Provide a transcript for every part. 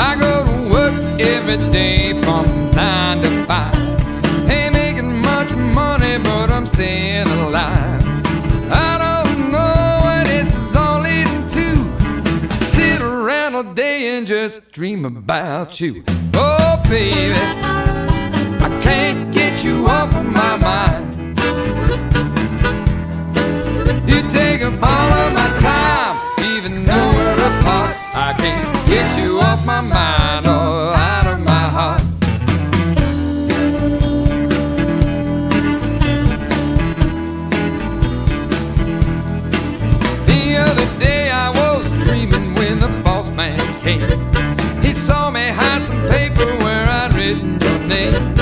I go to work every day from 9 to 5. Ain't making much money, but I'm staying alive. I don't know what this is all leading to. I sit around all day and just dream about you. Oh, baby, I can't get you off of my mind. You take up all of my time, even though we're apart. I can't get you off my mind or out of my heart. The other day I was dreaming when the boss man came. He saw me hide some paper where I'd written your name.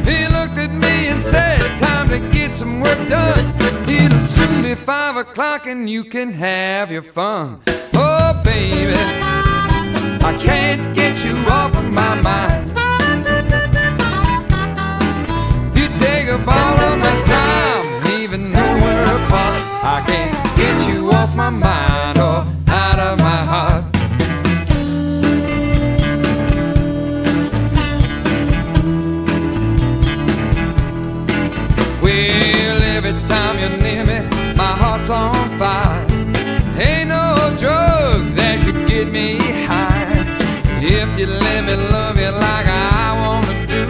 He looked at me and said, time to get some work done. It'll soon be 5 o'clock and you can have your fun. Oh, baby, I can't get you off of my mind. You take up all of my time, even though we're apart. I can't get you off my mind or out of my heart. Well, every time you're near me, my heart's on fire. Ain't no drug that could get me high. If you let me love you like I wanna do,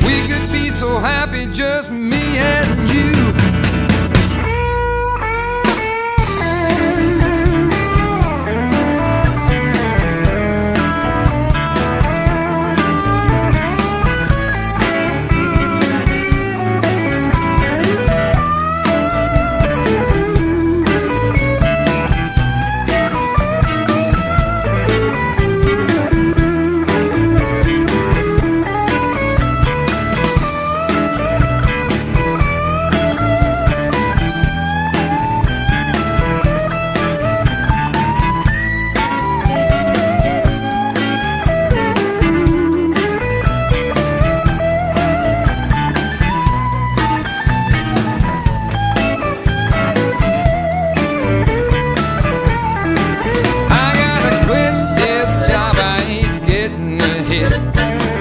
we could be so happy, just me and you.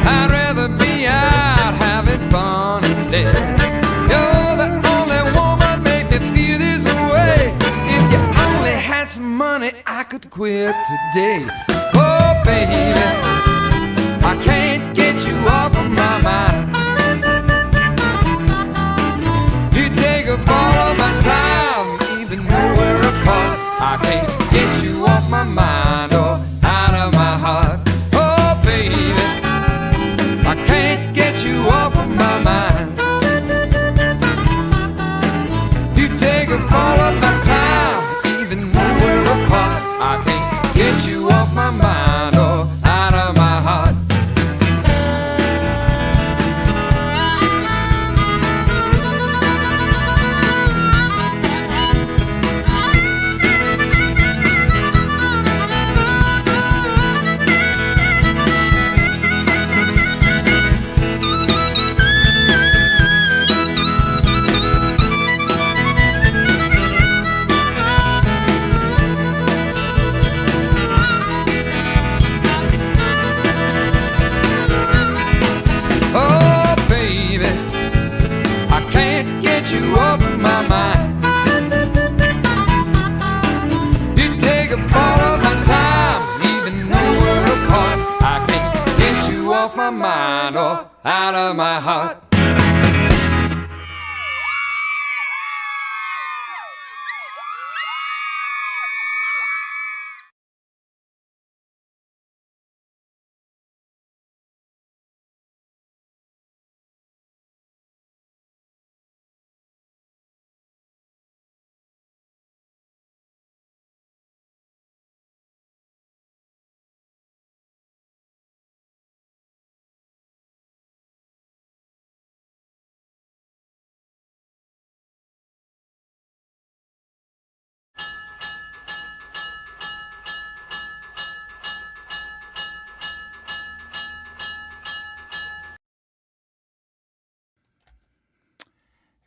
I'd rather be out having fun instead. You're the only woman make me feel this way. If you only had some money, I could quit today. Oh, baby, I can't get you off of my mind. You take up all of my time, even though we're apart. I can't get you off my mind or out of my heart. I can't get you off of my mind. You take up all of my time, even though we're apart. I can't get you off my mind or out of my heart. You off my mind. You take up all of my time, even though we're apart. I can't get you off my mind or out of my heart.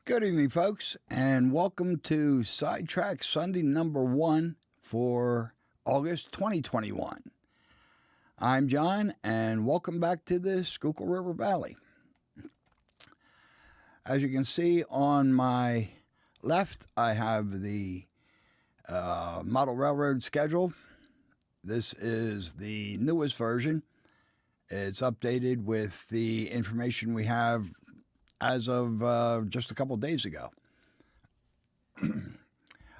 Good evening, folks, and welcome to Sidetrack Sunday number 1 for August 2021. I'm John, and welcome back to the Schuylkill River Valley. As you can see on my left, I have the model railroad schedule. This is the newest version. It's updated with the information we have as of just a couple of days ago.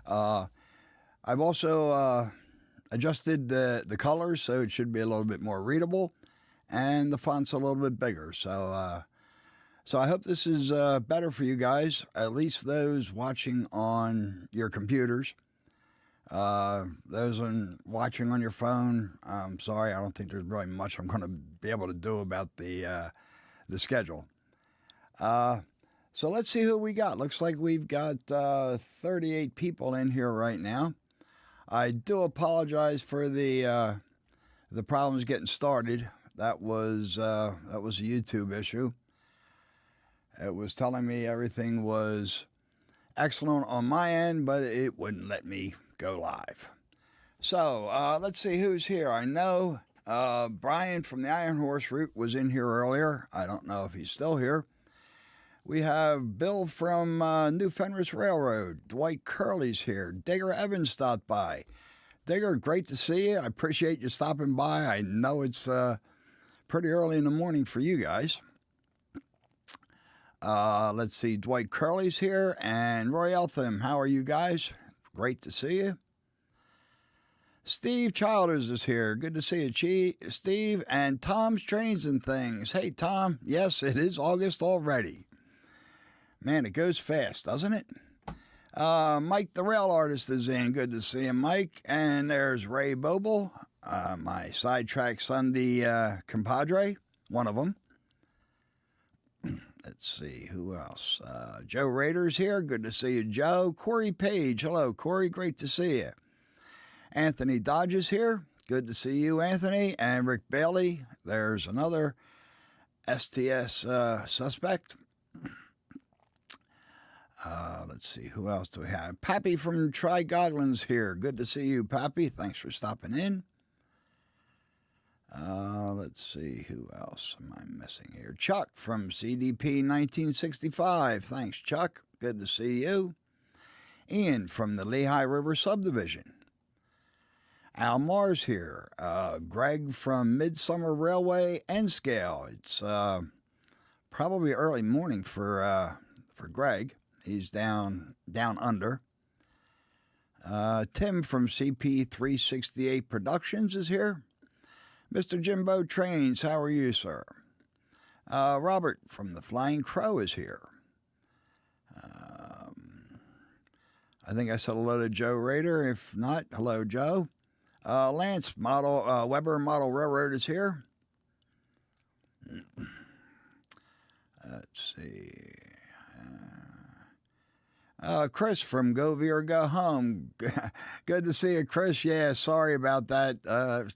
I've also adjusted the colors so it should be a little bit more readable, and the font's a little bit bigger. So I hope this is better for you guys, at least those watching on your computers. Those watching on your phone, I'm sorry, I don't think there's really much I'm going to be able to do about the schedule. So let's see who we got. Looks like we've got 38 people in here right now. I do apologize for the problems getting started. That was a YouTube issue. It was telling me everything was excellent on my end, but it wouldn't let me go live. So let's see who's here. I know Brian from the Iron Horse route was in here earlier. I don't know if he's still here. We have Bill from New Fenris Railroad. Dwight Curley's here. Digger Evans stopped by. Digger, great to see you. I appreciate you stopping by. I know it's pretty early in the morning for you guys. Let's see. Dwight Curley's here. And Roy Eltham. How are you guys? Great to see you. Steve Childers is here. Good to see you, Steve. And Tom's Trains and Things. Hey, Tom. Yes, it is August already. Man, it goes fast, doesn't it? Mike the Rail Artist is in. Good to see him, Mike. And there's Ray Boble, my Sidetrack Sunday compadre, one of them. Let's see, who else? Joe Rader's here. Good to see you, Joe. Corey Page. Hello, Corey. Great to see you. Anthony Dodge is here. Good to see you, Anthony. And Rick Bailey. There's another STS suspect. Let's see, who else do we have? Pappy from Tri-Godlin's here. Good to see you, Pappy. Thanks for stopping in. Let's see, who else am I missing here? Chuck from CDP 1965. Thanks, Chuck. Good to see you. Ian from the Lehigh River Subdivision. Al Mars here. Greg from Midsummer Railway N-Scale. It's probably early morning for Greg. He's down under. Tim from CP 368 Productions is here. Mr. Jimbo Trains, how are you, sir? Robert from the Flying Crow is here. I think I said hello to Joe Rader. If not, hello, Joe. Lance Weber Model Railroad is here. Let's see. Chris from Go Veer Go Home. Good to see you, Chris. Yeah, sorry about that.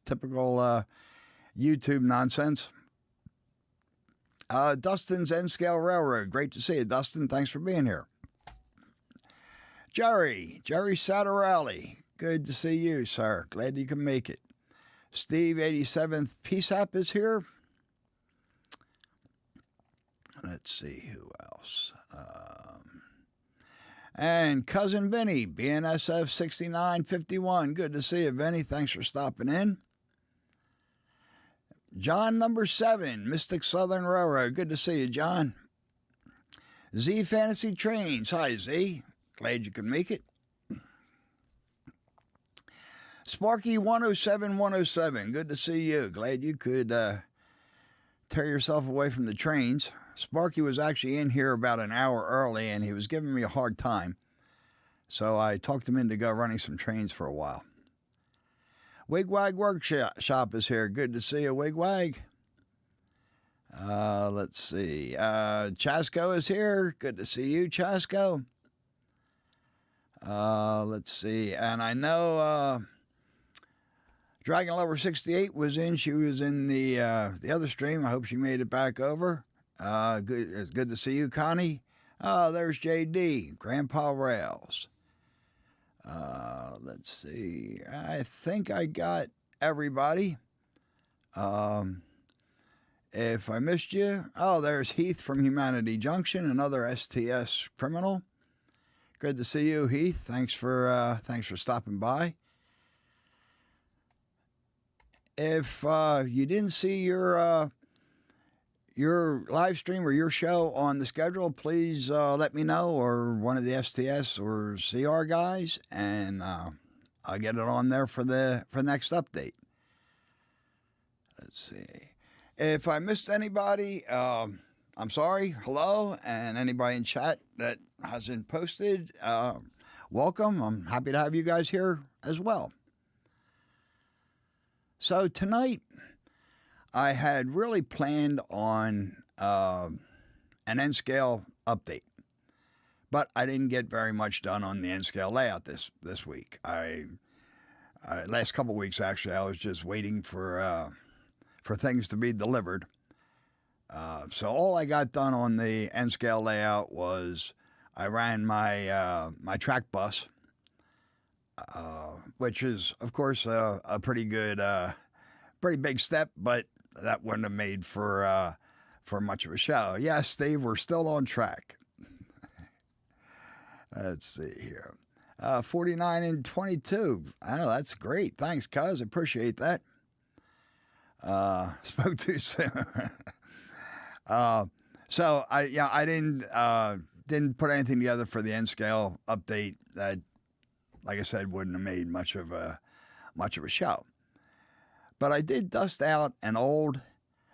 Typical YouTube nonsense. Dustin's N-Scale Railroad. Great to see you, Dustin. Thanks for being here. Jerry Satterelli. Good to see you, sir. Glad you can make it. Steve 87th PSAP is here. Let's see who else. And Cousin Vinny, BNSF 6951. Good to see you, Vinny. Thanks for stopping in. John number 7, Mystic Southern Railroad. Good to see you, John. Z Fantasy Trains. Hi, Z. Glad you could make it. Sparky 107. Good to see you. Glad you could tear yourself away from the trains. Sparky was actually in here about an hour early, and he was giving me a hard time. So I talked him into go running some trains for a while. Wigwag Workshop is here. Good to see you, Wigwag. Let's see. Chasco is here. Good to see you, Chasco. Let's see. And I know Dragon Lover 68 was in. She was in the other stream. I hope she made it back over. It's good to see you, Connie. There's JD, Grandpa Rails. Let's see. I think I got everybody. If I missed you, there's Heath from Humanity Junction, another STS criminal. Good to see you, Heath. Thanks for stopping by. If you didn't see your live stream or your show on the schedule, please let me know, or one of the STS or CR guys, and I'll get it on there for the next update. Let's see. If I missed anybody, I'm sorry. Hello, and anybody in chat that hasn't posted, welcome. I'm happy to have you guys here as well. So tonight, I had really planned on an N-scale update, but I didn't get very much done on the N-scale layout this week. Last couple of weeks, actually, I was just waiting for things to be delivered. So all I got done on the N-scale layout was I ran my track bus, which is, of course, a pretty big step, but that wouldn't have made for much of a show. Yes, Steve, we're still on track. Let's see here. 49 and 22. Oh, that's great. Thanks, cuz. Appreciate that. Spoke too soon. So I didn't put anything together for the N-scale update that, like I said, wouldn't have made much of a show. But I did dust out an old.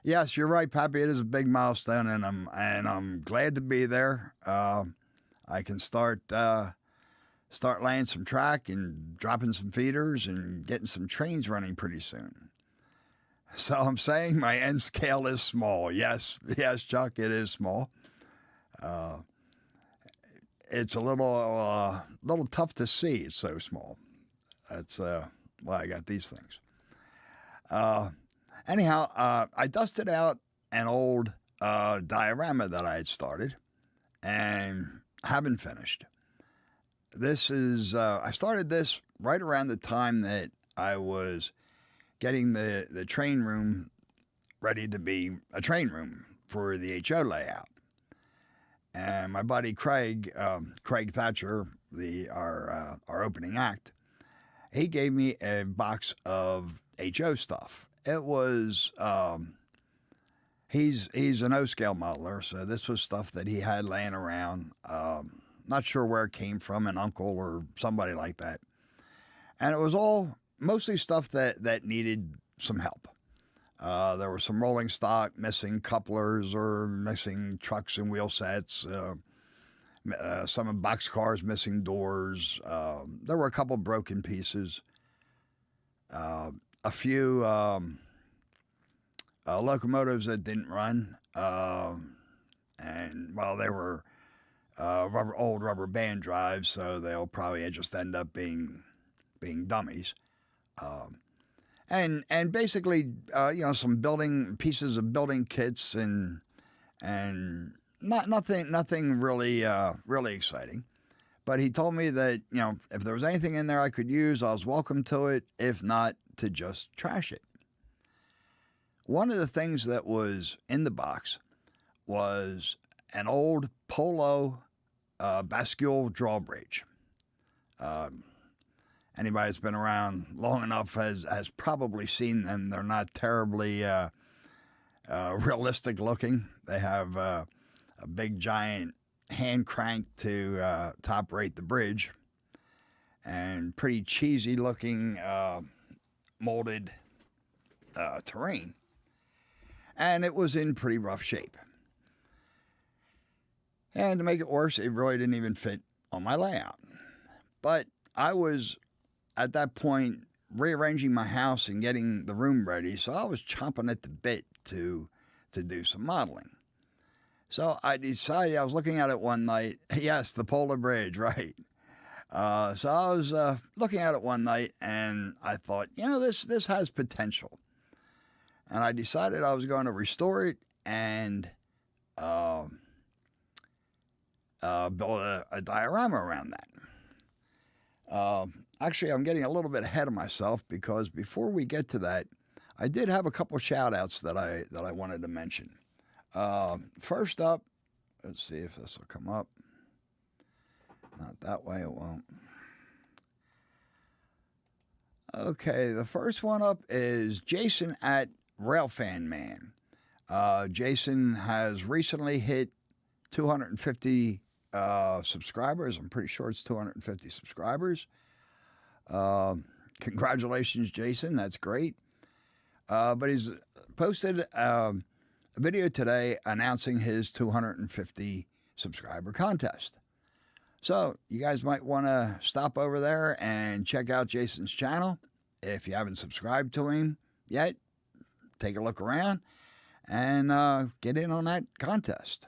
Yes, you're right, Pappy. It is a big milestone, and I'm glad to be there. I can start laying some track and dropping some feeders and getting some trains running pretty soon. So I'm saying my N scale is small. Yes, Chuck, it is small. It's a little tough to see. It's so small. That's why I got these things. Anyhow, I dusted out an old diorama that I had started and haven't finished. This is I started this right around the time that I was getting the train room ready to be a train room for the HO layout. And my buddy Craig Thatcher, our opening act, he gave me a box of HO stuff. It was he's an O-scale modeler, so this was stuff that he had laying around. Not sure where it came from, an uncle or somebody like that. And it was all mostly stuff that needed some help. There was some rolling stock, missing couplers or missing trucks and wheel sets, some of boxcars missing doors. There were a couple broken pieces, a few locomotives that didn't run, and they were old rubber band drives, so they'll probably just end up being dummies. And basically, some building pieces of building kits and nothing really exciting. But he told me that if there was anything in there I could use, I was welcome to it. If not, to just trash it. One of the things that was in the box was an old Polo bascule drawbridge. Anybody that's been around long enough has probably seen them. They're not terribly realistic looking. They have a big giant hand crank to operate the bridge, and pretty cheesy looking molded terrain. And it was in pretty rough shape. And to make it worse, it really didn't even fit on my layout. But I was, at that point, rearranging my house and getting the room ready, so I was chomping at the bit to do some modeling. So I decided, I was looking at it one night. Yes, the Polar Bridge, right. So I was looking at it one night, and I thought, this has potential. And I decided I was going to restore it and build a diorama around that. Actually, I'm getting a little bit ahead of myself because before we get to that, I did have a couple shout outs that I wanted to mention. First up, let's see if this will come up. Not that way, it won't. Okay, the first one up is Jason at Railfan Man. Jason has recently hit 250 subscribers. I'm pretty sure it's 250 subscribers. Congratulations, Jason. That's great. But he's posted a video today announcing his 250 subscriber contest. So you guys might want to stop over there and check out Jason's channel. If you haven't subscribed to him yet, take a look around and get in on that contest.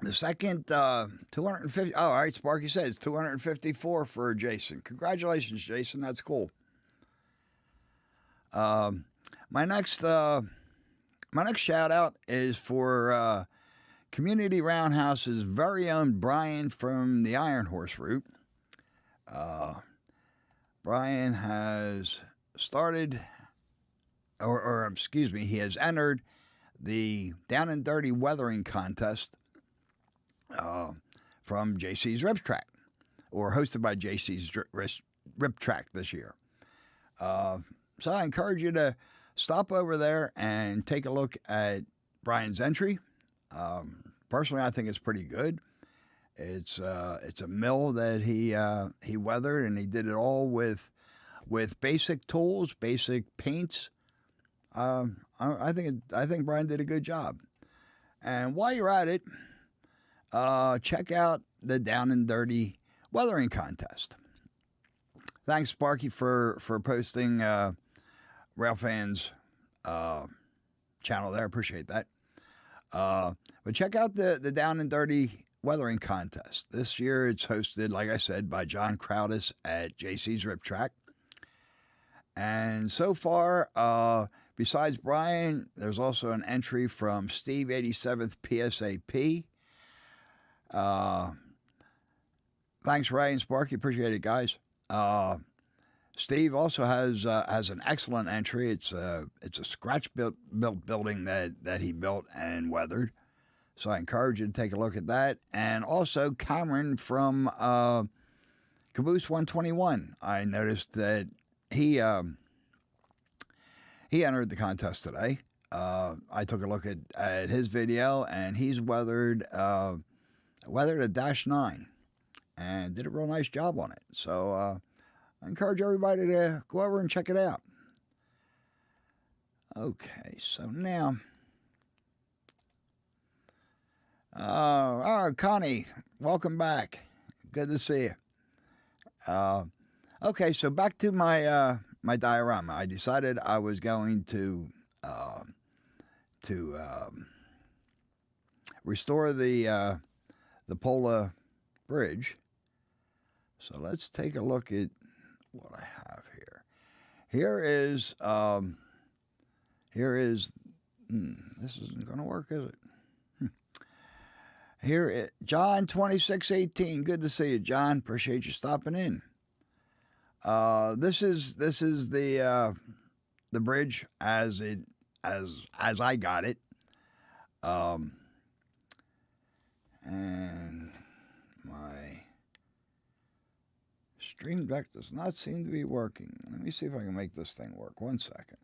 The second 250, all right, Sparky says 254 for Jason. Congratulations, Jason. That's cool. My next shout out is for Community Roundhouse's very own Brian from the Iron Horse route. Brian has started, or excuse me, he has entered the Down and Dirty Weathering Contest from JC's Rip Track, or hosted by JC's Rip Track this year. So I encourage you to stop over there and take a look at Brian's entry. Personally, I think it's pretty good. It's a mill that he weathered, and he did it all with basic tools, basic paints. I think Brian did a good job. And while you're at it, check out the Down and Dirty Weathering Contest. Thanks, Sparky, for posting Railfan's channel there. Appreciate that. But check out the Down and Dirty Weathering Contest. This year it's hosted, like I said, by John Crowdis at JC's Rip Track. And so far, besides Brian, there's also an entry from Steve 87th PSAP. Thanks, Ray and Sparky. Appreciate it, guys. Steve also has an excellent entry. It's a scratch built building that he built and weathered. So I encourage you to take a look at that. And also Cameron from Caboose 121. I noticed that he entered the contest today. I took a look at his video, and he's weathered a -9 and did a real nice job on it. So I encourage everybody to go over and check it out. Okay, so now, all right, Connie, welcome back. Good to see you. Okay, so back to my my diorama. I decided I was going to restore the Pola Bridge. So let's take a look at what I have here. This isn't going to work, is it? Here, John 2618. Good to see you, John. Appreciate you stopping in. This is the bridge as I got it. And my Stream Deck does not seem to be working. Let me see if I can make this thing work. 1 second.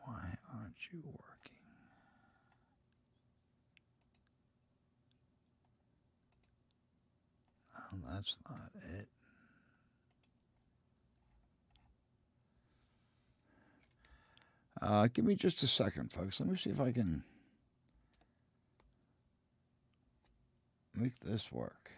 Why aren't you working? Oh, that's not it. Give me just a second, folks. Let me see if I can make this work.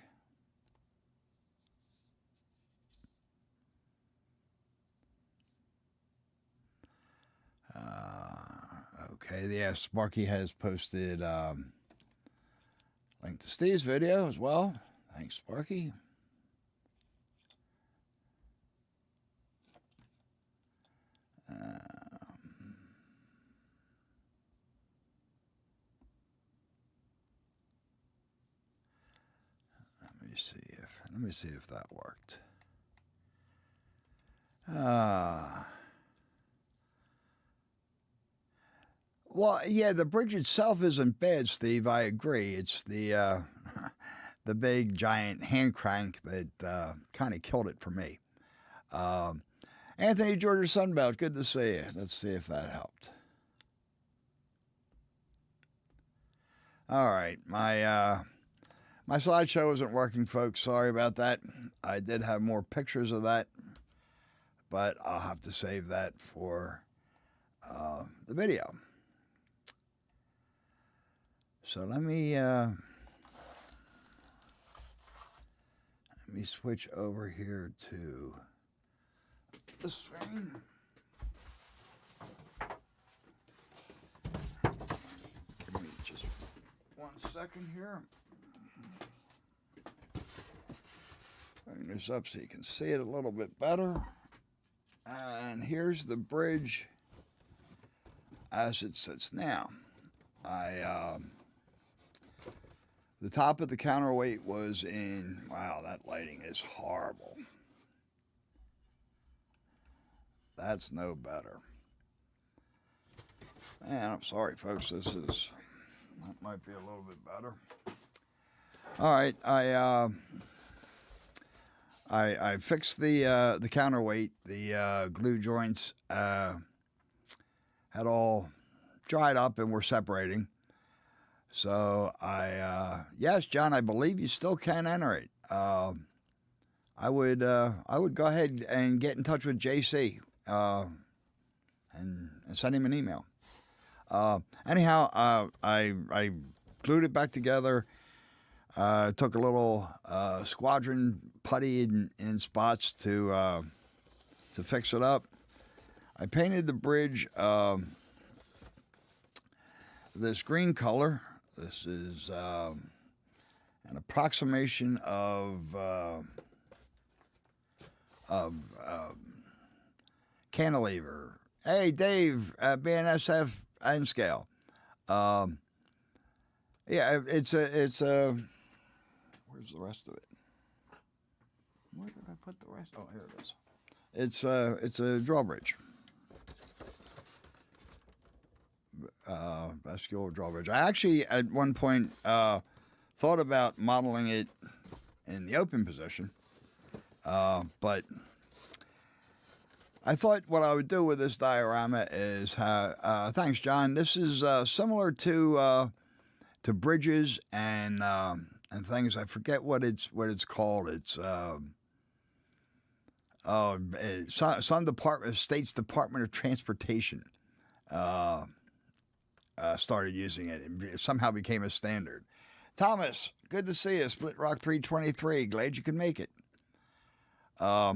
Okay, yeah, Sparky has posted Link to Steve's video as well. Thanks, Sparky. Let me see if that worked. Well, yeah, the bridge itself isn't bad, Steve. I agree. It's the the big giant hand crank that kind of killed it for me. Anthony Georgia Sunbelt, good to see you. Let's see if that helped. All right, my slideshow isn't working, folks. Sorry about that. I did have more pictures of that, but I'll have to save that for the video. So let me switch over here to the screen. Give me just 1 second here. Bring this up so you can see it a little bit better. And here's the bridge as it sits now. The top of the counterweight was in, wow, that lighting is horrible. That's no better. Man, I'm sorry, folks. That might be a little bit better. All right, I fixed the counterweight. The glue joints had all dried up and were separating. So yes, John, I believe you still can enter it. I would go ahead and get in touch with JC and send him an email. Anyhow, I glued it back together. Took a little squadron putty in spots to fix it up. I painted the bridge this green color. This is an approximation of cantilever. Hey, Dave, BNSF N scale. Yeah, it's a. Where's the rest of it? Where did I put the rest? Oh, here it is. It's a drawbridge. Bascule drawbridge. I actually, at one point, thought about modeling it in the open position, but I thought what I would do with this diorama is thanks, John. This is similar to bridges and things. I forget what it's called. It's some department, state's Department of Transportation. Started using it and somehow became a standard. Thomas, good to see you. Split Rock 323. Glad you could make it. So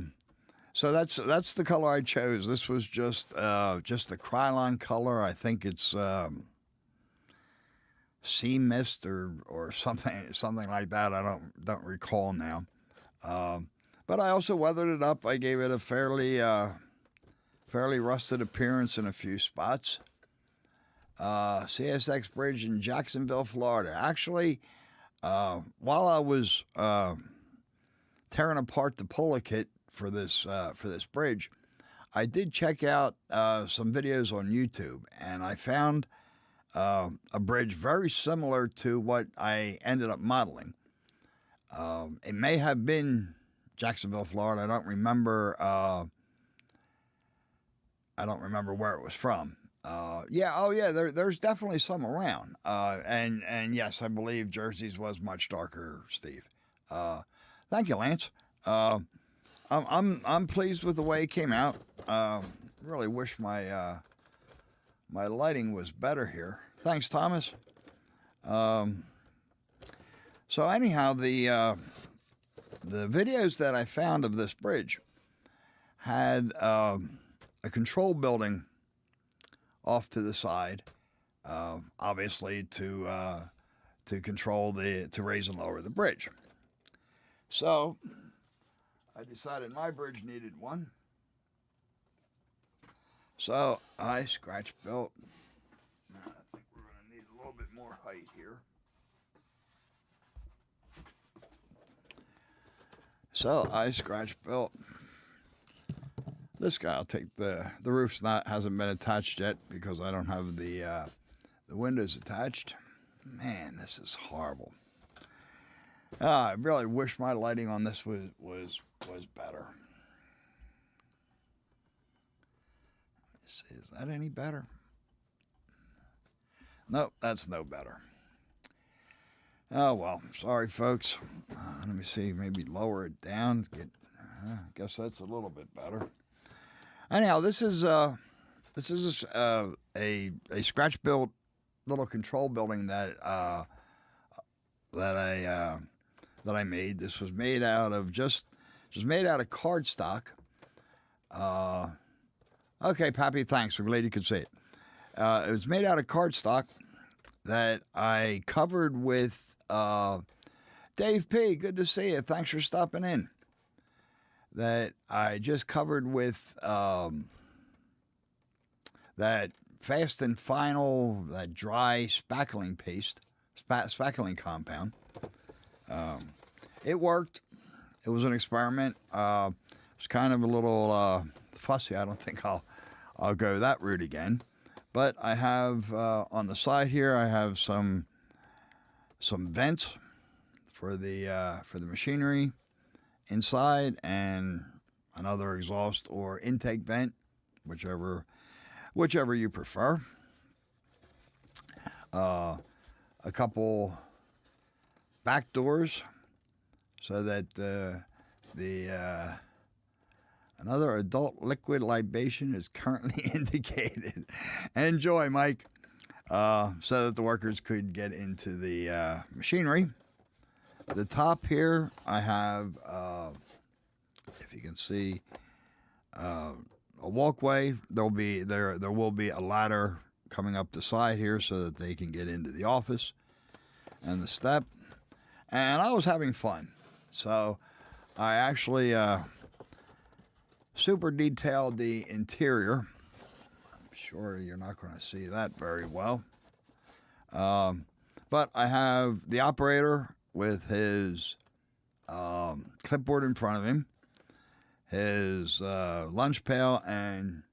that's the color I chose. This was just a Krylon color. I think it's sea mist or something like that. I don't recall now. But I also weathered it up. I gave it a fairly rusted appearance in a few spots. CSX Bridge in Jacksonville, Florida. Actually, while I was tearing apart the puller kit for this bridge, I did check out some videos on YouTube, and I found a bridge very similar to what I ended up modeling. It may have been Jacksonville, Florida. I don't remember where it was from. There's definitely some around. And yes, I believe Jersey's was much darker, Steve. Thank you, Lance. I'm pleased with the way it came out. Really wish my lighting was better here. Thanks, Thomas. So anyhow, the videos that I found of this bridge had a control building off to the side, obviously to to control to raise and lower the bridge. So I decided my bridge needed one. So I scratch built. I think we're going to need a little bit more height here. So I scratch built. This guy, I'll take the roof's hasn't been attached yet because I don't have the windows attached. Man, this is horrible. I really wish my lighting on this was better. Let's see, is that any better? Nope, that's no better. Oh well, sorry folks. Let me see, maybe lower it down. I guess that's a little bit better. Anyhow, this is a scratch built little control building that I made. This was made out of just made out of cardstock. Okay, Pappy, thanks. I'm glad you could see it. It was made out of cardstock that I covered with Dave P. Good to see you. Thanks for stopping in. That I just covered with that Fast and Final, that dry spackling paste, spackling compound. It worked. It was an experiment. It was kind of a little fussy. I don't think I'll go that route again. But I have on the side here, I have some vents for the machinery inside, and another exhaust or intake vent, whichever you prefer. A couple back doors so that another adult liquid libation is currently indicated. Enjoy, Mike. So that the workers could get into the machinery. The top here, I have, if you can see, a walkway. There will be a ladder coming up the side here so that they can get into the office, and the step. And I was having fun, so I actually super detailed the interior. I'm sure you're not going to see that very well, but I have the operator with his clipboard in front of him. His lunch pail and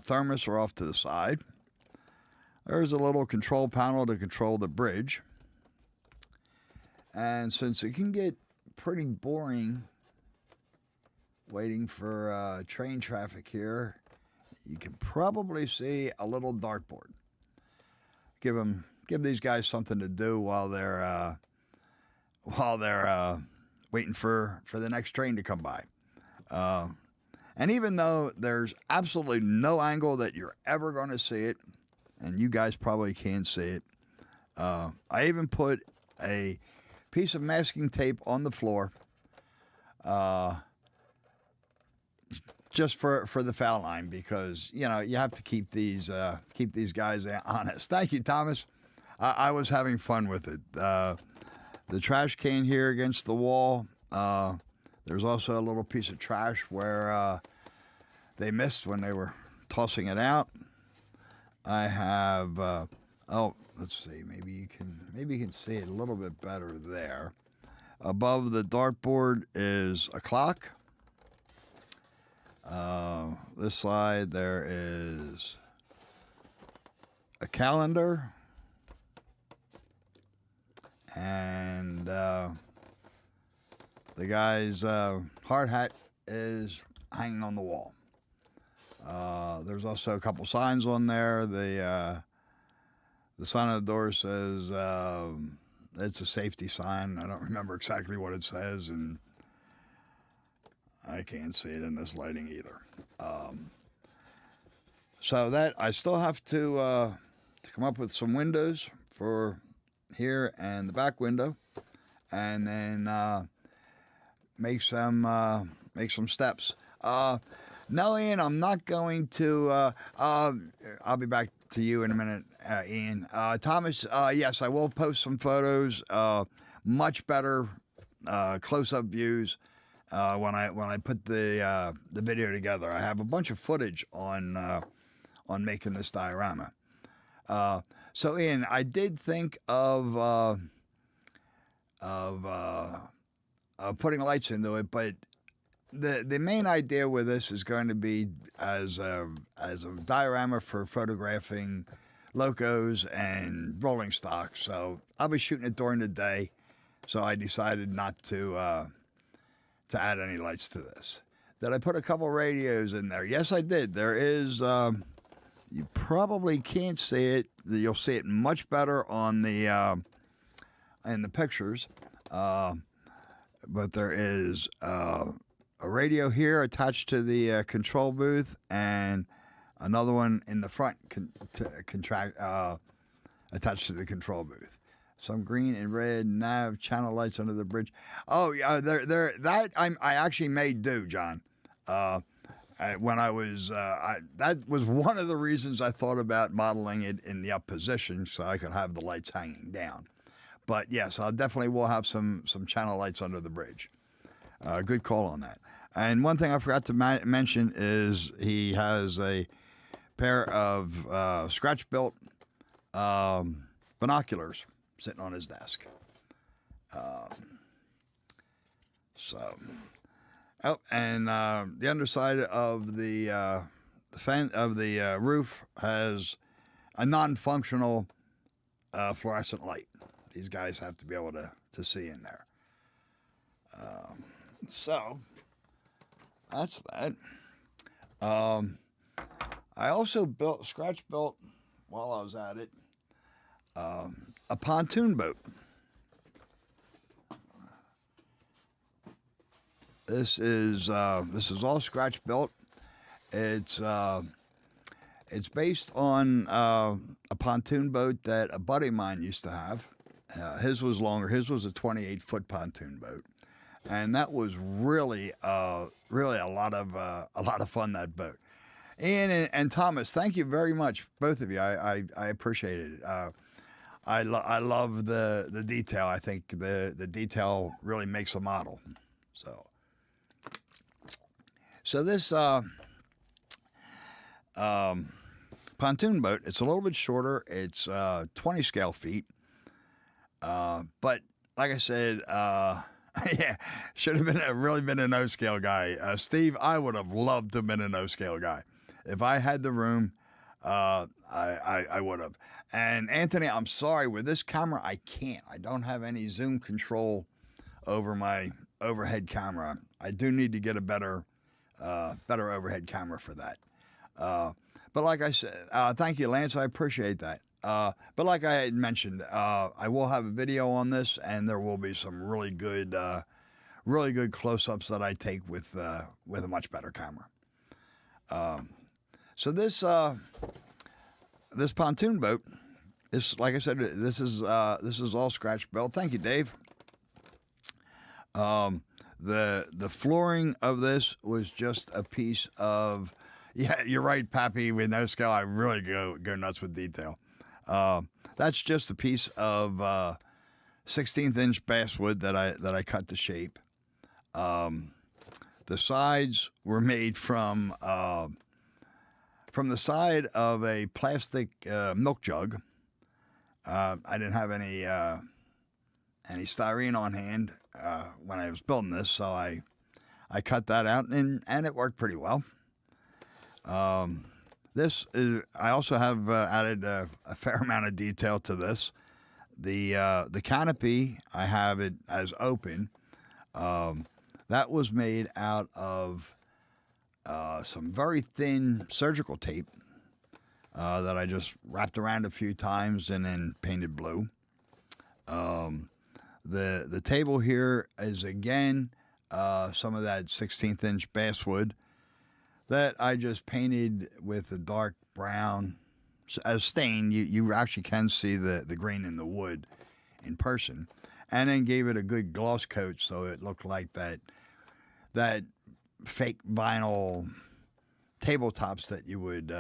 thermos are off to the side. There's a little control panel to control the bridge. And since it can get pretty boring waiting for train traffic here, you can probably see a little dartboard. Give these guys something to do while they're waiting for the next train to come by. And even though there's absolutely no angle that you're ever going to see it, and you guys probably can't see it, I even put a piece of masking tape on the floor just for the foul line, because you have to keep these guys honest. Thank you, Thomas. I was having fun with it. The trash can here against the wall. There's also a little piece of trash where they missed when they were tossing it out. I have let's see, maybe you can see it a little bit better there. Above the dartboard is a clock. This side there is a calendar, and the guy's hard hat is hanging on the wall. There's also a couple signs on there. The sign on the door says it's a safety sign. I don't remember exactly what it says, and I can't see it in this lighting either. So that I still have to come up with some windows for here and the back window, and then make some steps. No, Ian, I'm not going to. I'll be back to you in a minute Ian. Thomas, yes, I will post some photos. Much better close-up views when I put the video together. I have a bunch of footage on making this diorama. So Ian, I did think of putting lights into it, but the main idea with this is going to be as a diorama for photographing locos and rolling stock. So I'll be shooting it during the day. So I decided not to add any lights to this. Did I put a couple radios in there? Yes, I did. There is. You probably can't see it. You'll see it much better on the in the pictures. But there is a radio here attached to the control booth, and another one in the front attached to the control booth. Some green and red nav channel lights under the bridge. Oh yeah, that I actually made do, John. When I was that was one of the reasons I thought about modeling it in the up position so I could have the lights hanging down. But yes, I definitely will have some channel lights under the bridge. Good call on that. And one thing I forgot to mention is he has a pair of scratch-built binoculars sitting on his desk. And the underside of the fan of the roof has a non-functional fluorescent light. These guys have to be able to see in there. So that's that. I also scratch built while I was at it a pontoon boat. This is all scratch built. It's based on a pontoon boat that a buddy of mine used to have. His was longer. His was a 28-foot pontoon boat, and that was really a lot of fun. That boat. Ian and Thomas, thank you very much, both of you. I appreciate it. I love the detail. I think the detail really makes a model. So this pontoon boat, it's a little bit shorter. It's 20 scale feet. But like I said, yeah, should have really been a no scale guy. Steve, I would have loved to have been a no scale guy. If I had the room, I would have. And Anthony, I'm sorry, with this camera, I can't. I don't have any zoom control over my overhead camera. I do need to get a better overhead camera for that. But like I said, thank you, Lance. I appreciate that. But like I had mentioned, I will have a video on this, and there will be some really good close-ups that I take with a much better camera. So this pontoon boat, like I said, this is all scratch built. Thank you, Dave. The flooring of this was just a piece of, yeah, you're right, Pappy. With no scale, I really go nuts with detail. That's just a piece of 16th-inch basswood that I cut to shape. The sides were made from the side of a plastic milk jug. I didn't have any styrene on hand when I was building this, so I cut that out, and it worked pretty well. I also have added a fair amount of detail to this. The canopy, I have it as open. That was made out of some very thin surgical tape that I just wrapped around a few times and then painted blue. The table here is again some of that 16th-inch basswood that I just painted with a dark brown as stain. You actually can see the grain in the wood in person, and then gave it a good gloss coat so it looked like that fake vinyl tabletops that you would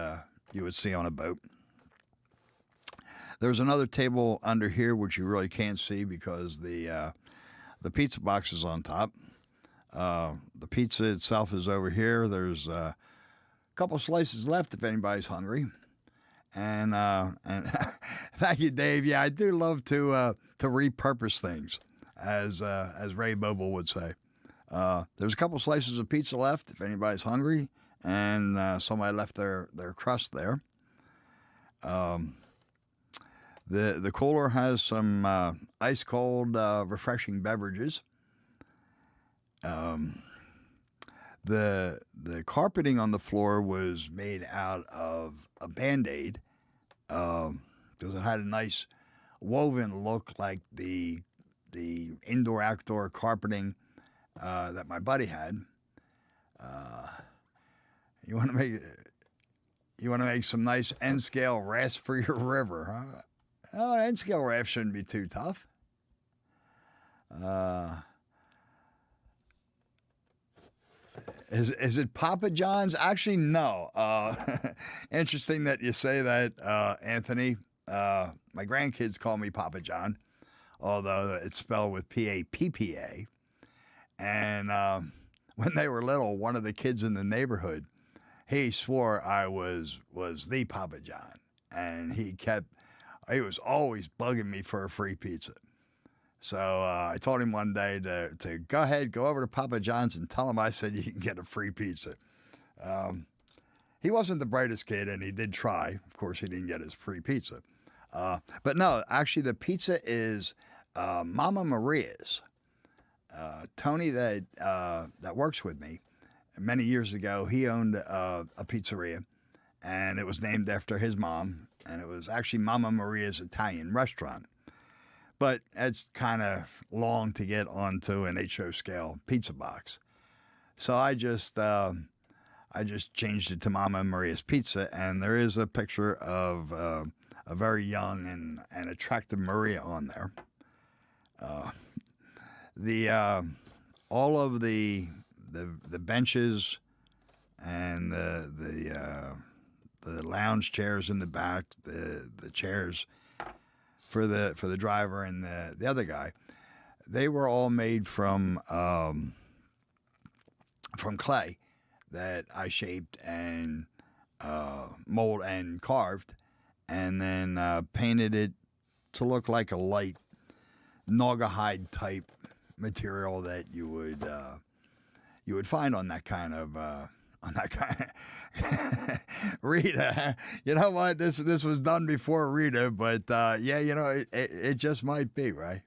see on a boat. There's another table under here which you really can't see because the pizza box is on top. The pizza itself is over here. There's a couple slices left if anybody's hungry. And thank you, Dave. Yeah, I do love to repurpose things, as Ray Boble would say. There's a couple slices of pizza left if anybody's hungry, and somebody left their crust there. The cooler has some ice cold refreshing beverages. The carpeting on the floor was made out of a Band-Aid because it had a nice woven look like the indoor-outdoor carpeting that my buddy had. You want to make some nice N-scale rafts for your river, huh? Oh, N-scale raft shouldn't be too tough. Is it Papa John's? Actually, no. Interesting that you say that, Anthony. My grandkids call me Papa John, although it's spelled with P-A-P-P-A. And when they were little, one of the kids in the neighborhood, he swore I was the Papa John. And he was always bugging me for a free pizza. So I told him one day to go ahead, go over to Papa John's and tell him I said you can get a free pizza. He wasn't the brightest kid, and he did try. Of course, he didn't get his free pizza. But no, actually, the pizza is Mama Maria's. Tony that works with me, many years ago, he owned a pizzeria, and it was named after his mom, and it was actually Mama Maria's Italian Restaurant. But it's kind of long to get onto an HO scale pizza box. So I just changed it to Mama Maria's Pizza, and there is a picture of a very young and attractive Maria on there. All of the benches and the lounge chairs in the back, the chairs for the driver and the other guy, they were all made from clay that I shaped and molded and carved, and then painted it to look like a light naugahyde type material that you would find on that kind of Rita. You know what? This was done before Rita, but yeah, you know, it just might be, right?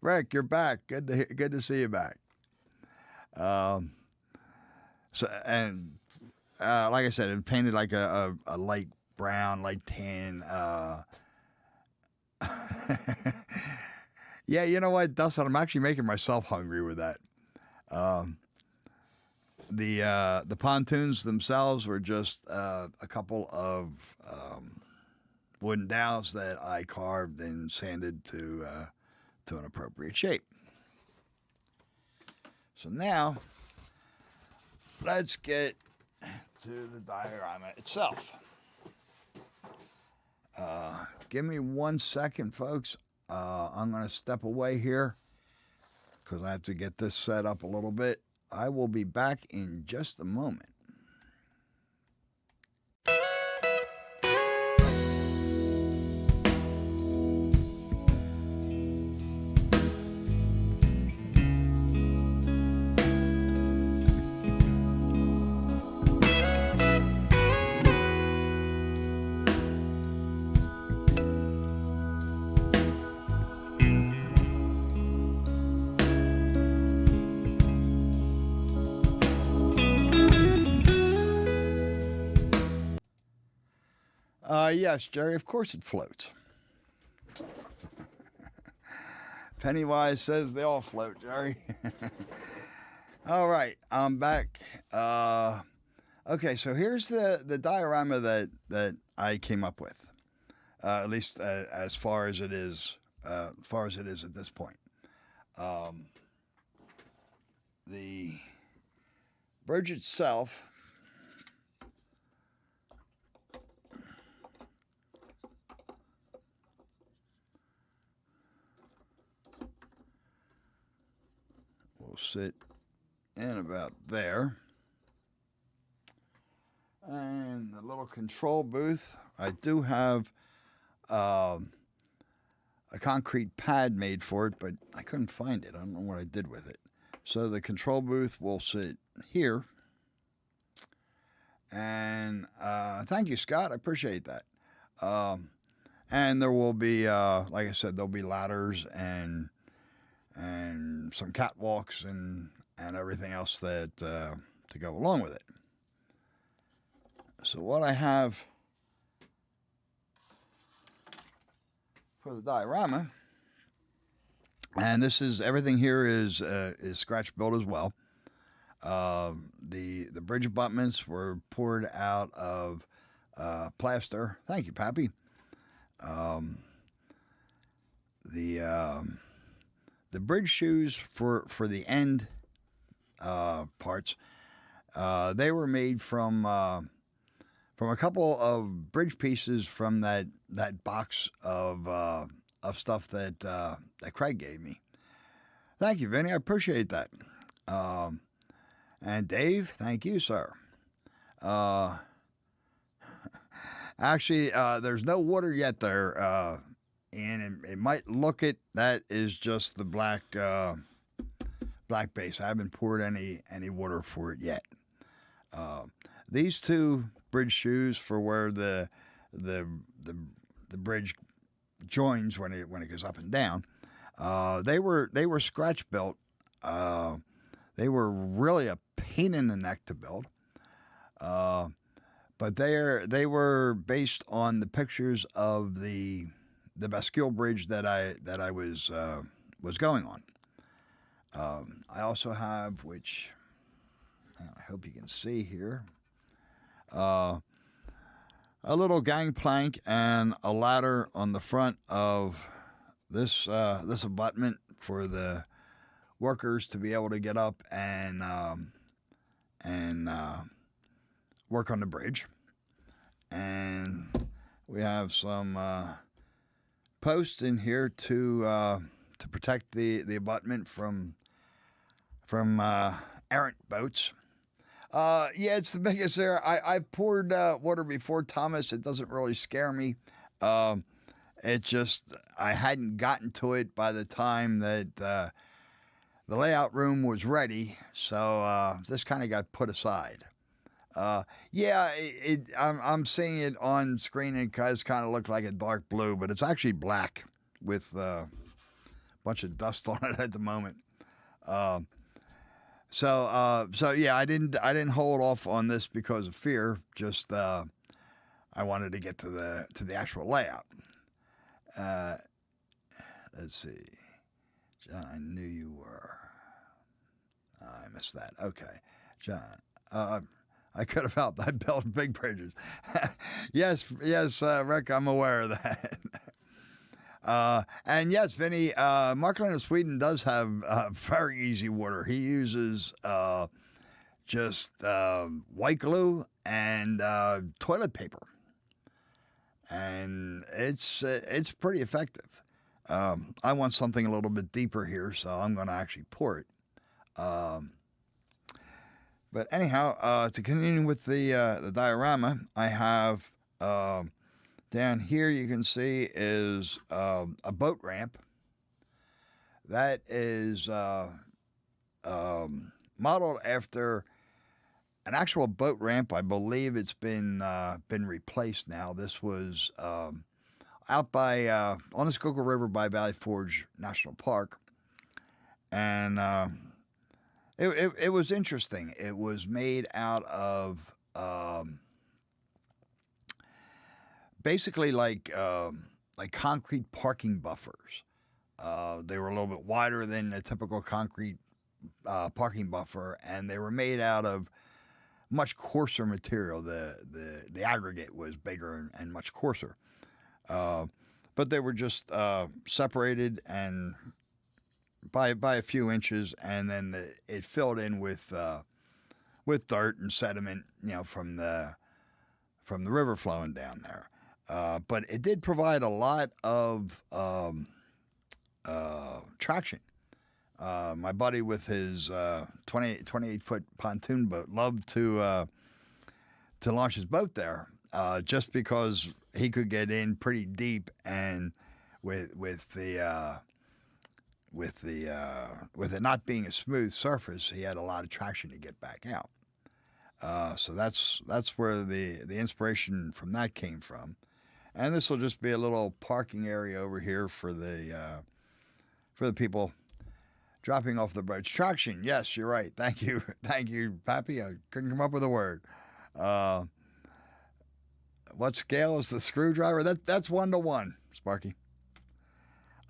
Rick, you're back. Good to see you back. So and like I said, it painted like a light brown, light tan. Yeah, you know what, Dustin? I'm actually making myself hungry with that. The pontoons themselves were just a couple of wooden dowels that I carved and sanded to an appropriate shape. So now, let's get to the diorama itself. Give me 1 second, folks. I'm going to step away here because I have to get this set up a little bit. I will be back in just a moment. Yes, Jerry, of course it floats. Pennywise says they all float, Jerry. All right, I'm back. Okay, so here's the diorama that I came up with, at least as far as it is at this point. The bridge itself will sit in about there. And the little control booth, I do have a concrete pad made for it, but I couldn't find it. I don't know what I did with it. So the control booth will sit here. And thank you, Scott. I appreciate that. And there will be, like I said, there'll be ladders and some catwalks and everything else that to go along with it. So what I have for the diorama, and this is everything here is scratch built as well. The bridge abutments were poured out of plaster. Thank you, Pappy. The bridge shoes for the end parts, they were made from a couple of bridge pieces from that box of stuff that Craig gave me. Thank you, Vinny. I appreciate that. And Dave, thank you, sir. Actually, there's no water yet there, and it might look it. That is just the black base. I haven't poured any water for it yet. These two bridge shoes for where the bridge joins when it goes up and down. They were scratch built. They were really a pain in the neck to build. But they were based on the pictures of the bascule bridge that I was going on. I also have, which I hope you can see here, a little gangplank and a ladder on the front of this abutment for the workers to be able to get up and work on the bridge. And we have some posts in here to protect the abutment from errant boats. Yeah, it's the biggest there. I've poured water before, Thomas. It doesn't really scare me. It just, I hadn't gotten to it by the time that the layout room was ready, so this kind of got put aside. Yeah, I'm seeing it on screen, and it does kind of look like a dark blue, but it's actually black with a bunch of dust on it at the moment. So yeah, I didn't hold off on this because of fear. Just I wanted to get to the actual layout. Let's see, John. I knew you were. I missed that. Okay, John. I could have helped. I built big bridges. yes, Rick. I'm aware of that. And yes, Vinny, Markland of Sweden does have very easy water. He uses just white glue and toilet paper, and it's pretty effective. I want something a little bit deeper here, so I'm going to actually pour it. But anyhow, to continue with the diorama, I have down here you can see is a boat ramp. That is modeled after an actual boat ramp. I believe it's been replaced now. This was out by on the Schuylkill River by Valley Forge National Park, and it was interesting. It was made out of basically like concrete parking buffers. They were a little bit wider than the typical concrete parking buffer, and they were made out of much coarser material. The aggregate was bigger and much coarser, but they were just separated and by a few inches, and then it filled in with dirt and sediment, from the river flowing down there. But it did provide a lot of traction. My buddy with his 28-foot pontoon boat loved to launch his boat there, just because he could get in pretty deep, and with it not being a smooth surface, he had a lot of traction to get back out. So that's where the inspiration from that came from. And this will just be a little parking area over here for the people dropping off the boats. Traction, yes, you're right. Thank you, Pappy. I couldn't come up with a word. What scale is the screwdriver? That's 1-to-1, Sparky.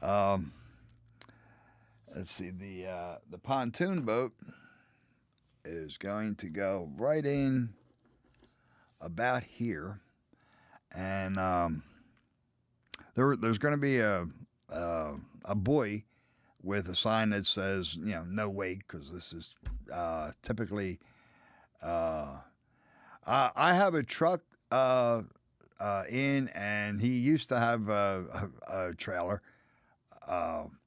Let's see, the pontoon boat is going to go right in about here, and there's going to be a buoy with a sign that says, no wake, because this is typically. I have a truck in, and he used to have a trailer,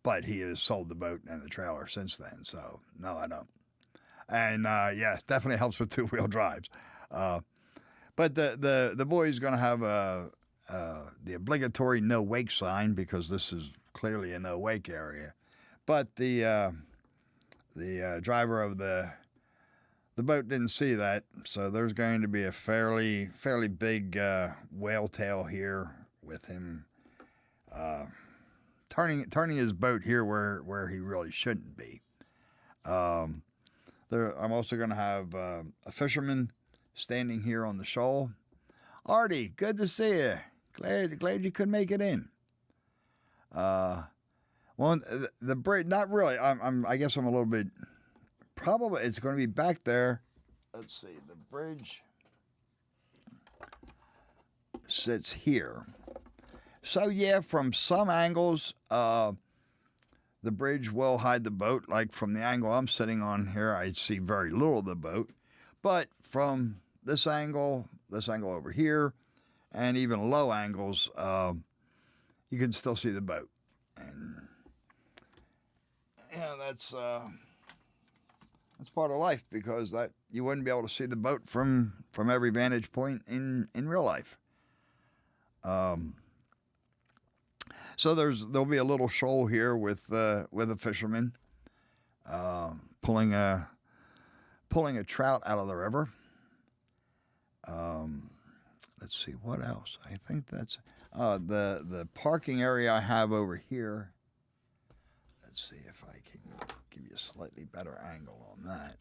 but he has sold the boat and the trailer since then. So no, I don't. And yeah, definitely helps with two-wheel drives. But the boy's going to have the obligatory no wake sign, because this is clearly a no wake area. But the driver of the boat didn't see that, so there's going to be a fairly big whale tail here with him turning his boat here where he really shouldn't be. I'm also going to have a fisherman standing here on the shoal. Artie, good to see you. Glad you could make it in. Well, the bridge, not really. I guess I'm a little bit. Probably it's going to be back there. Let's see. The bridge sits here. So yeah, from some angles, the bridge will hide the boat. Like from the angle I'm sitting on here, I see very little of the boat. But from this angle over here, and even low angles, you can still see the boat. And yeah, that's part of life, because that you wouldn't be able to see the boat from every vantage point in real life. So there'll be a little shoal here with a fisherman pulling a trout out of the river. Let's see what else. I think that's the parking area I have over here. Let's see if I can give you a slightly better angle on that.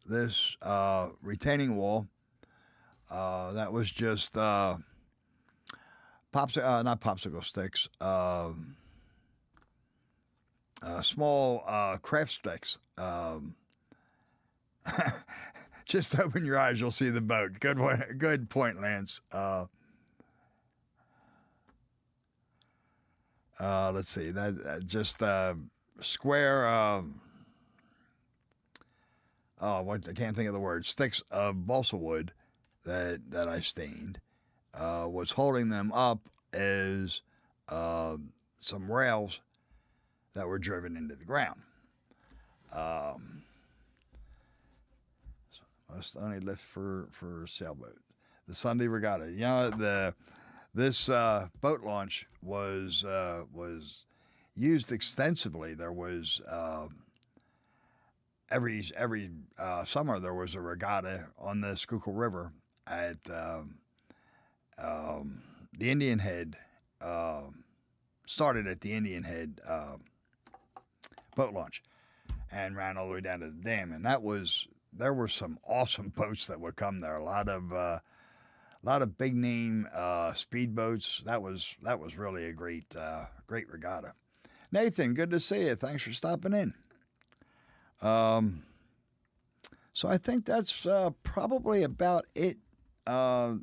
This retaining wall that was just not popsicle sticks, small craft sticks. Just open your eyes, you'll see the boat. Good point, Lance. Let's see, that just square. I can't think of the word. Sticks of balsa wood that I stained. Was holding them up as some rails that were driven into the ground. Must only lift for sailboat. The Sunday Regatta. This boat launch was used extensively. There was every summer there was a regatta on the Schuylkill River at the Indian Head. Started at the Indian Head boat launch and ran all the way down to the dam, and there were some awesome boats that would come there. A lot of big name speedboats. That was really a great regatta. Nathan, good to see you. Thanks for stopping in. So I think that's probably about it for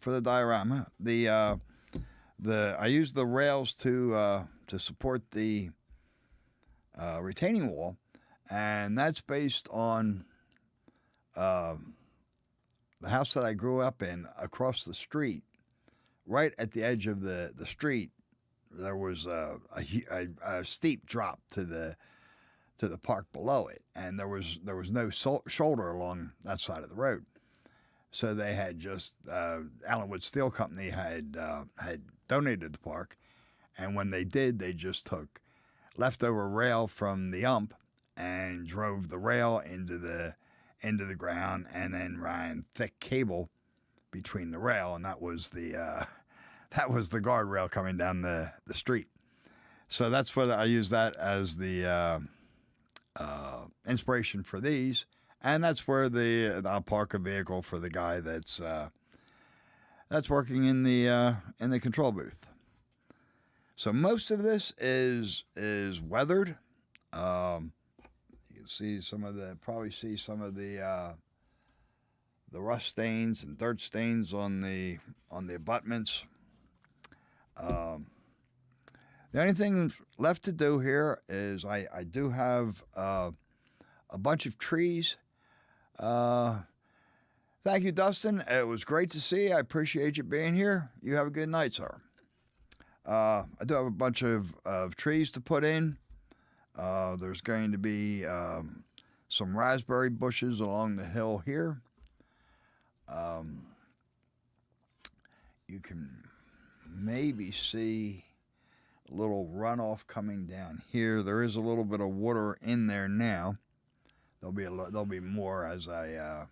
the diorama. I used the rails to support the retaining wall, and that's based on the house that I grew up in. Across the street, right at the edge of the street, there was a steep drop to the to the park below it, and there was no shoulder along that side of the road. So they had just Allenwood Steel Company had donated the park, and when they did, they just took leftover rail from the ump and drove the rail into the ground, and then ran thick cable between the rail, and that was the guardrail coming down the street. So that's what I use that as the inspiration for these, and that's where I'll park a vehicle for the guy that's working in the control booth. So most of this is weathered. You can see probably see some of the rust stains and dirt stains on the abutments. The only thing left to do here is I do have a bunch of trees. Thank you, Dustin. It was great to see you. I appreciate you being here. You have a good night, sir. I do have a bunch of trees to put in. There's going to be some raspberry bushes along the hill here. You can maybe see a little runoff coming down here. There is a little bit of water in there now. There'll be more as I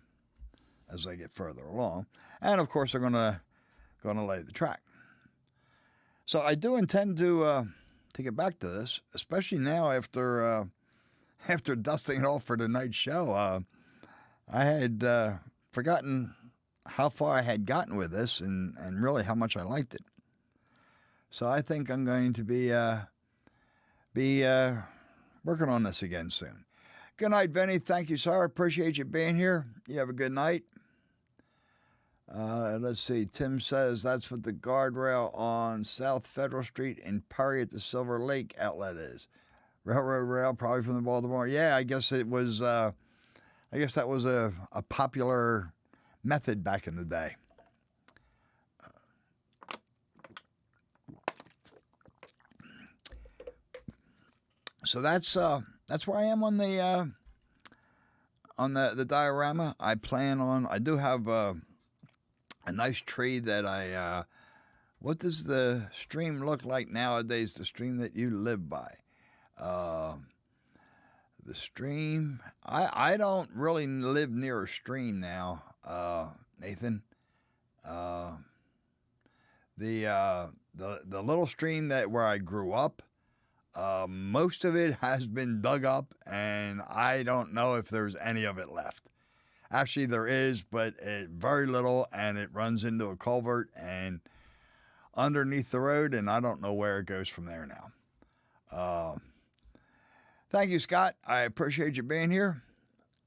get further along, and of course I'm gonna lay the track. So I do intend to get back to this, especially now after dusting it off for tonight's show. I had forgotten how far I had gotten with this, and really how much I liked it. So I think I'm going to be working on this again soon. Good night, Vinny. Thank you, sir. Appreciate you being here. You have a good night. Let's see. Tim says that's what the guardrail on South Federal Street in Perry at the Silver Lake outlet is. Railroad rail, probably from the Baltimore. Yeah, I guess it was. I guess that was a popular method back in the day. So that's where I am on the diorama. I do have a nice tree that what does the stream look like nowadays, the stream that you live by? The stream, I don't really live near a stream now, Nathan. The little stream where I grew up, most of it has been dug up, and I don't know if there's any of it left. Actually, there is, but very little, and it runs into a culvert and underneath the road, and I don't know where it goes from there now. Thank you, Scott. I appreciate you being here.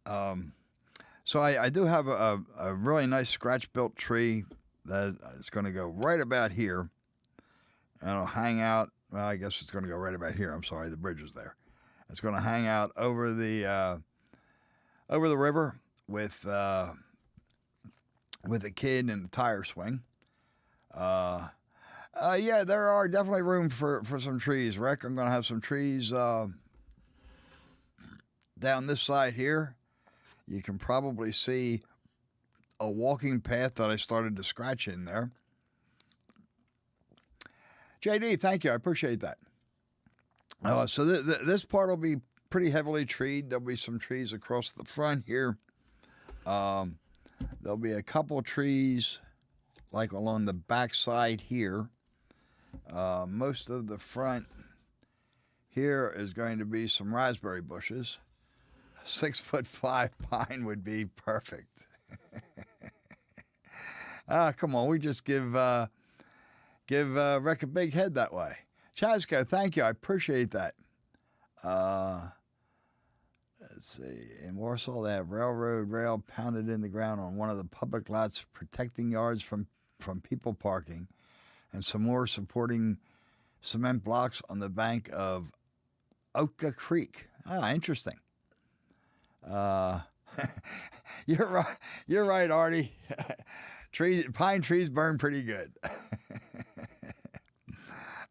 So I do have a really nice scratch-built tree that is going to go right about here, and it'll hang out. Well, I guess it's going to go right about here. I'm sorry, the bridge is there. It's going to hang out over the river with a kid in a tire swing. Yeah, there are definitely room for some trees, Rick. I'm going to have some trees down this side here. You can probably see a walking path that I started to scratch in there. JD, thank you. I appreciate that. So this part will be pretty heavily treed. There'll be some trees across the front here. There'll be a couple trees like along the back side here. Most of the front here is going to be some raspberry bushes. 6'5" pine would be perfect. Come on, we just give Rick a big head that way. Chasco, thank you. I appreciate that. Let's see. In Warsaw, they have railroad rail pounded in the ground on one of the public lots, protecting yards from people parking, and some more supporting cement blocks on the bank of Oka Creek. Interesting. You're right. You're right, Artie. Pine trees burn pretty good.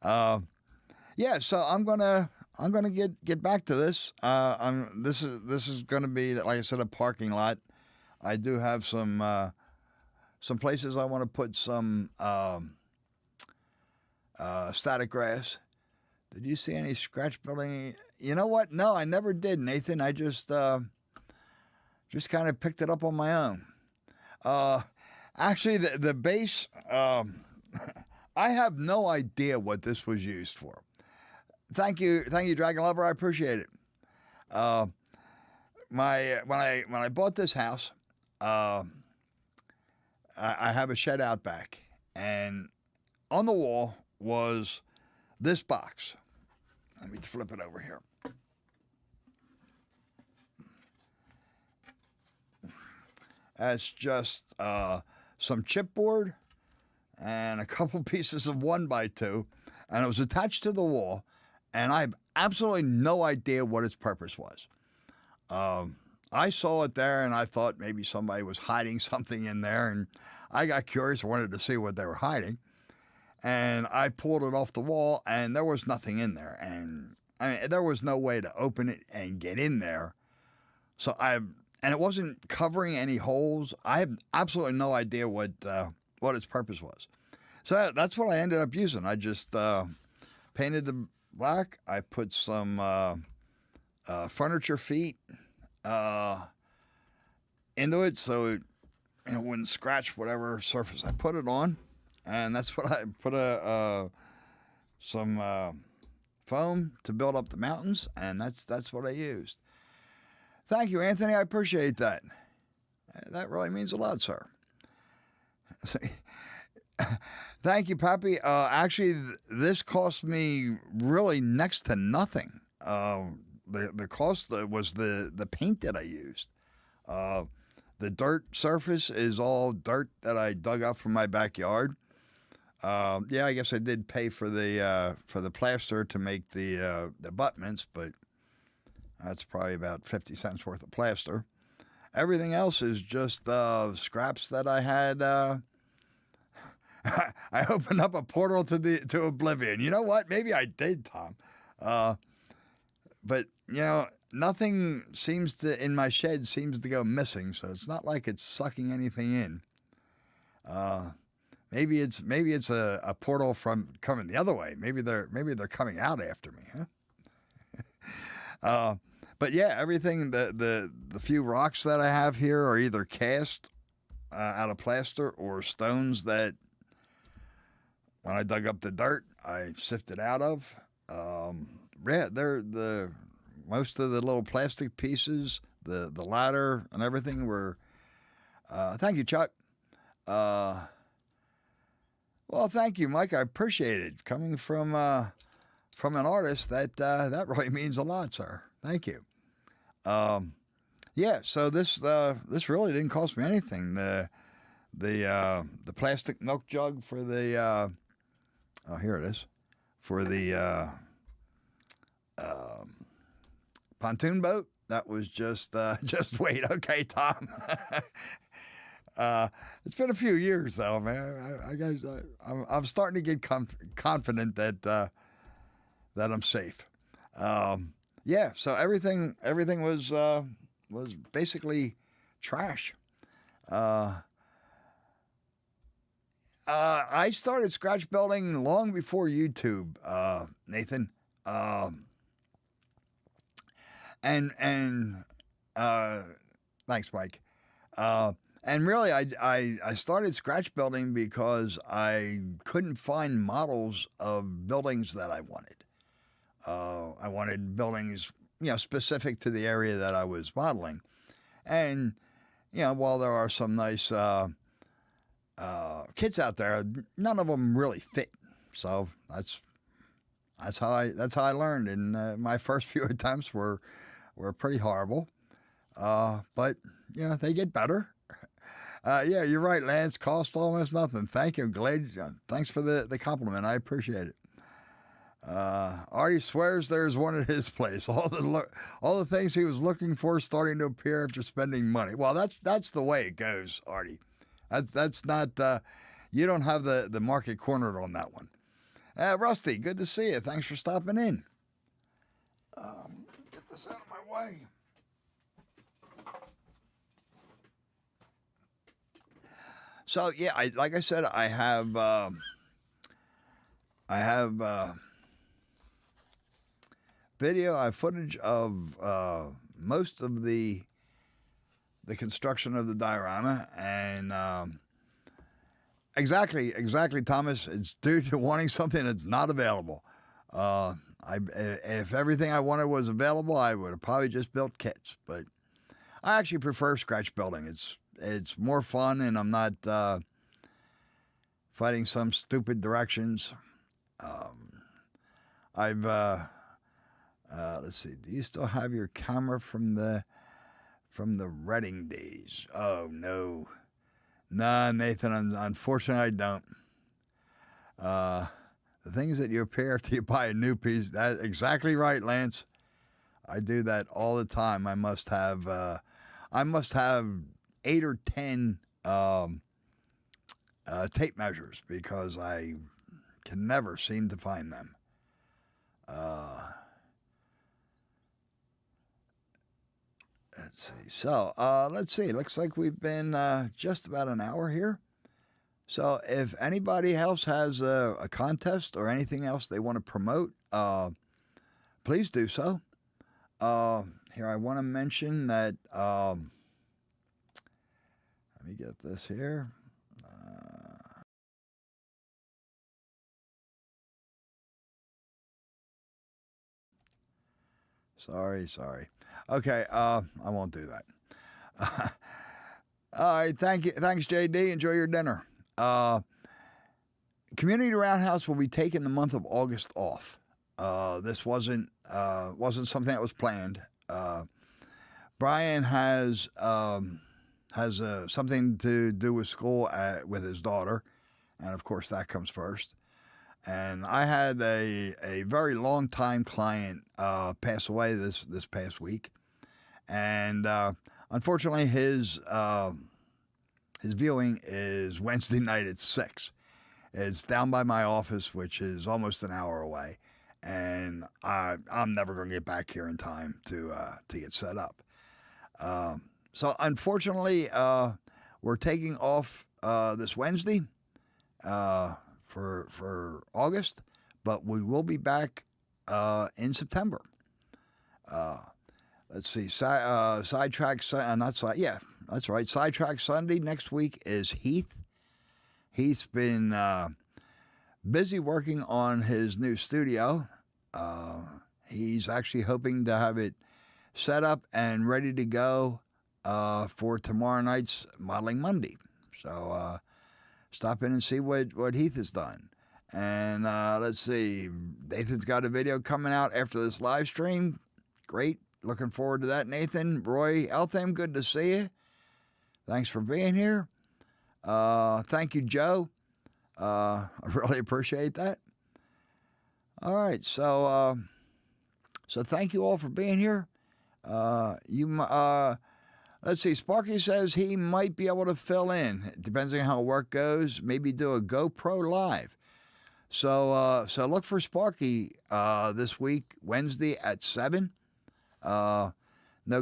Yeah, so I'm gonna I'm going to get back to this. This is going to be, like I said, a parking lot. I do have some places I want to put some static grass. Did you see any scratch building? You know what? No, I never did, Nathan. I just kind of picked it up on my own. Actually, the base, I have no idea what this was used for. Thank you, Dragon Lover. I appreciate it. When I bought this house, I have a shed out back, and on the wall was this box. Let me flip it over here. That's just some chipboard and a couple pieces of 1x2, and it was attached to the wall, and I have absolutely no idea what its purpose was. I saw it there, and I thought maybe somebody was hiding something in there, and I got curious, wanted to see what they were hiding, and I pulled it off the wall, and there was nothing in there, and I mean, there was no way to open it and get in there. And it wasn't covering any holes. I have absolutely no idea what its purpose was. So that's what I ended up using. I just painted the black. I put some furniture feet into it so it wouldn't scratch whatever surface I put it on. And that's what I put some foam to build up the mountains, and that's what I used. Thank you, Anthony. I appreciate that. That really means a lot, sir. Thank you, Pappy. Actually, this cost me really next to nothing. The cost was the paint that I used. The dirt surface is all dirt that I dug up from my backyard. Yeah, I guess I did pay for the plaster to make the abutments, but that's probably about 50 cents worth of plaster. Everything else is just scraps that I had. I opened up a portal to oblivion. You know what? Maybe I did, Tom. But nothing in my shed seems to go missing, so it's not like it's sucking anything in. Maybe it's a portal from coming the other way. Maybe they're coming out after me, huh? But yeah, everything the few rocks that I have here are either cast out of plaster or stones that when I dug up the dirt I sifted out of. Yeah, they're most of the little plastic pieces, the ladder and everything were. Thank you, Chuck. Well, thank you, Mike. I appreciate it. Coming from an artist, that really means a lot, sir. Thank you. Yeah. So this really didn't cost me anything. The plastic milk jug for the here it is for the pontoon boat. That was just wait. Okay, Tom. It's been a few years though, man. I'm starting to get confident that I'm safe. Yeah. So everything was basically trash. I started scratch building long before YouTube, Nathan. Thanks, Mike. And really, I started scratch building because I couldn't find models of buildings that I wanted. I wanted buildings, specific to the area that I was modeling. And, while there are some nice kits out there, none of them really fit. So that's how I learned. And my first few attempts were pretty horrible. But they get better. Yeah, you're right, Lance. Cost almost nothing. Thank you, Glade. Thanks for the compliment. I appreciate it. Artie swears there's one at his place. All the things he was looking for starting to appear after spending money. Well, that's the way it goes, Artie. That's not. You don't have the market cornered on that one. Rusty, good to see you. Thanks for stopping in. this out of my way. So yeah, like I said, I have video, I have footage of most of the construction of the diorama, and exactly, Thomas. It's due to wanting something that's not available. If everything I wanted was available, I would have probably just built kits. But I actually prefer scratch building. It's more fun, and I'm not fighting some stupid directions. Let's see. Do you still have your camera from the Reading days? Oh no, nah, Nathan. Unfortunately, I don't. The things that you appear after you buy a new piece. That's exactly right, Lance. I do that all the time. I must have 8 or 10 tape measures because I can never seem to find them. Let's see. So, let's see. Looks like we've been just about an hour here. So, if anybody else has a contest or anything else they want to promote, please do so. Here, I want to mention that. Let me get this here. Sorry. Okay, I won't do that. All right, thank you. Thanks, JD. Enjoy your dinner. Community Roundhouse will be taking the month of August off. This wasn't something that was planned. Brian has something to do with school with his daughter, and of course that comes first. And I had a very long time client pass away this past week, and unfortunately his viewing is Wednesday night at 6. It's down by my office, which is almost an hour away, and I'm never going to get back here in time to get set up. So unfortunately, we're taking off this Wednesday for August, but we will be back in September. Let's see, Sidetrack Sunday next week is Heath. He's been busy working on his new studio. He's actually hoping to have it set up and ready to go for tomorrow night's Modeling Monday. So stop in and see what Heath has done. And let's see, Nathan's got a video coming out after this live stream. Great. Looking forward to that, Nathan. Roy Eltham, good to see you. Thanks for being here. Thank you, Joe. I really appreciate that. All right, so thank you all for being here. Let's see. Sparky says he might be able to fill in. It depends on how work goes. Maybe do a GoPro live. So look for Sparky this week, Wednesday at 7. No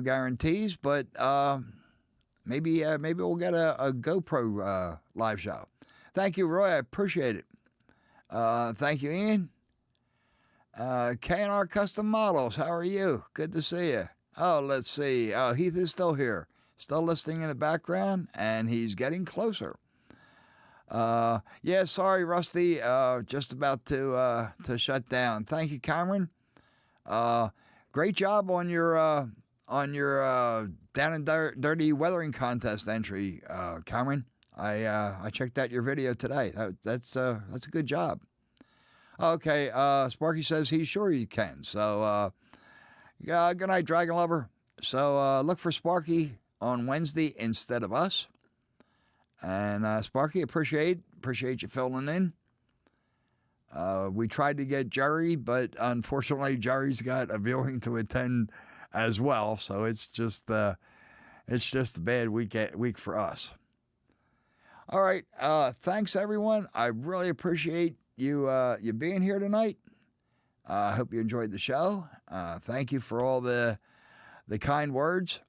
guarantees, but maybe we'll get a GoPro live show. Thank you, Roy. I appreciate it. Thank you, Ian. K&R Custom Models, how are you? Good to see you. Oh, let's see. Heath is still here, still listening in the background, and he's getting closer. Yeah, sorry, Rusty. Just about to shut down. Thank you, Cameron. Great job on your down and dirty weathering contest entry, Cameron. I checked out your video today. That's a good job. Okay, Sparky says he's sure he can. So, good night, Dragon Lover. So look for Sparky on Wednesday instead of us. And Sparky, appreciate you filling in. We tried to get Jerry, but unfortunately Jerry's got a viewing to attend as well. So it's just a bad week for us. All right, thanks everyone. I really appreciate you being here tonight. I hope you enjoyed the show. Thank you for all the kind words.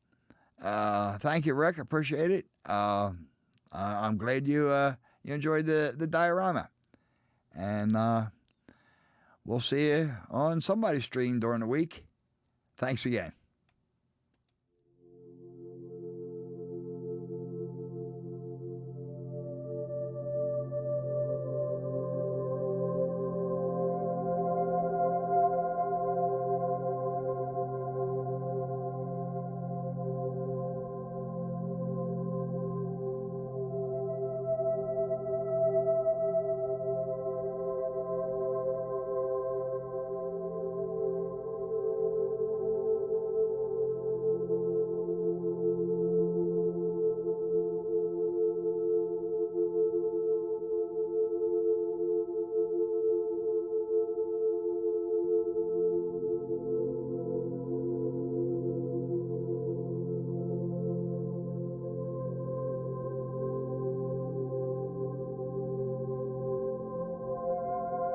Thank you, Rick. Appreciate it. I'm glad you enjoyed the diorama. And we'll see you on somebody's stream during the week. Thanks again.